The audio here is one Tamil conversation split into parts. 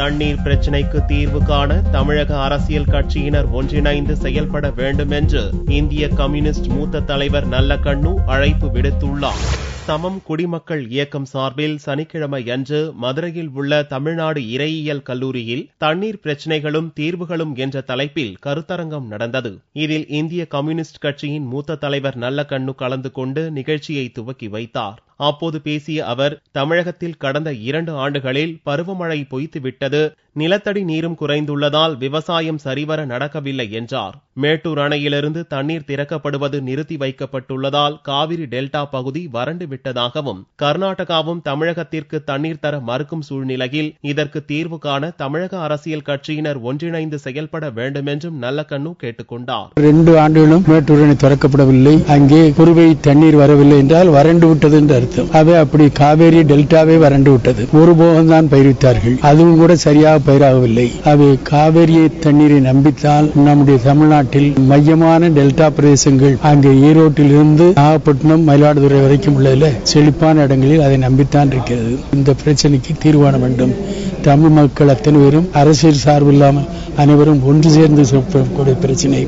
தண்ணீர் பிரச்சினைக்கு தீர்வு காண தமிழக அரசியல் கட்சியினர் ஒன்றிணைந்து செயல்பட வேண்டும் என்று இந்திய கம்யூனிஸ்ட் மூத்த தலைவர் நல்லக்கண்ணு அழைப்பு விடுத்துள்ளார். சமம் குடிமக்கள் இயக்கம் சார்பில் சனிக்கிழமை அன்று மதுரையில் உள்ள தமிழ்நாடு இறையியல் கல்லூரியில் தண்ணீர் பிரச்சினைகளும் தீர்வுகளும் என்ற தலைப்பில் கருத்தரங்கம் நடந்தது. இதில் இந்திய கம்யூனிஸ்ட் கட்சியின் மூத்த தலைவர் நல்லக்கண்ணு கலந்து கொண்டு நிகழ்ச்சியை துவக்கி வைத்தார். அப்போது பேசிய அவர், தமிழகத்தில் கடந்த 2 ஆண்டுகளில் பருவமழை பொய்த்துவிட்டது, நிலத்தடி நீரும் குறைந்துள்ளதால் விவசாயம் சரிவர நடக்கவில்லை என்றார். மேட்டூர் அணையிலிருந்து தண்ணீர் திறக்கப்படுவது நிறுத்தி வைக்கப்பட்டுள்ளதால் காவிரி டெல்டா பகுதி வறண்டு விட்டதாகவும், கர்நாடகாவும் தமிழகத்திற்கு தண்ணீர் தர மறுக்கும் சூழ்நிலையில் இதற்கு தீர்வு காண தமிழக அரசியல் கட்சியினர் ஒன்றிணைந்து செயல்பட வேண்டும் என்றும் நல்லக்கண்ணு கேட்டுக் கொண்டார். 2 ஆண்டுகளும் மேட்டூர் அணை திறக்கப்படவில்லை, அங்கே குறுவை தண்ணீர் வரவில்லை என்றால் வறண்டு விட்டது என்று அர்த்தம். அவை அப்படி காவேரி டெல்டாவே வறண்டு விட்டது. ஒரு போகம் தான் பயிரிட்டார்கள், அதுவும் கூட சரியாக பயிராகவில்லை. அவை காவேரி தண்ணீரை நம்பித்தால் நம்முடைய தமிழ்நாட்டில் மையமான டெல்டா பிரதேசங்கள் அங்கே ஈரோட்டில் இருந்து நாகப்பட்டினம் மயிலாடுதுறை வரைக்கும் உள்ள செழிப்பான இடங்களில் அதை நம்பித்தான் இருக்கிறது. இந்த பிரச்சனைக்கு தீர்வான வேண்டும். தமிழ் மக்கள் அத்தனை பேரும் அரசியல் சார்பு இல்லாமல் அனைவரும் ஒன்று சேர்ந்து கூடிய பிரச்சனை,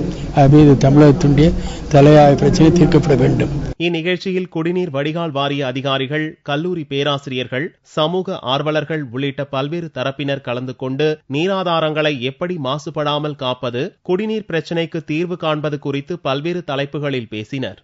இது தமிழகத்துடைய தலையாய பிரச்சனை தீர்க்கப்பட வேண்டும். இந்நிகழ்ச்சியில் குடிநீர் வடிகால் வாரிய அதிகாரிகள், கல்லூரி பேராசிரியர்கள், சமூக ஆர்வலர்கள் உள்ளிட்ட பல்வேறு தரப்பினர் கலந்து கொண்டு நீராதாரங்களை எப்படி மாசுபடாமல் காப்பது, குடிநீர் பிரச்சினைக்கு தீர்வு காண்பது குறித்து பல்வேறு தலைப்புகளில் பேசினர்.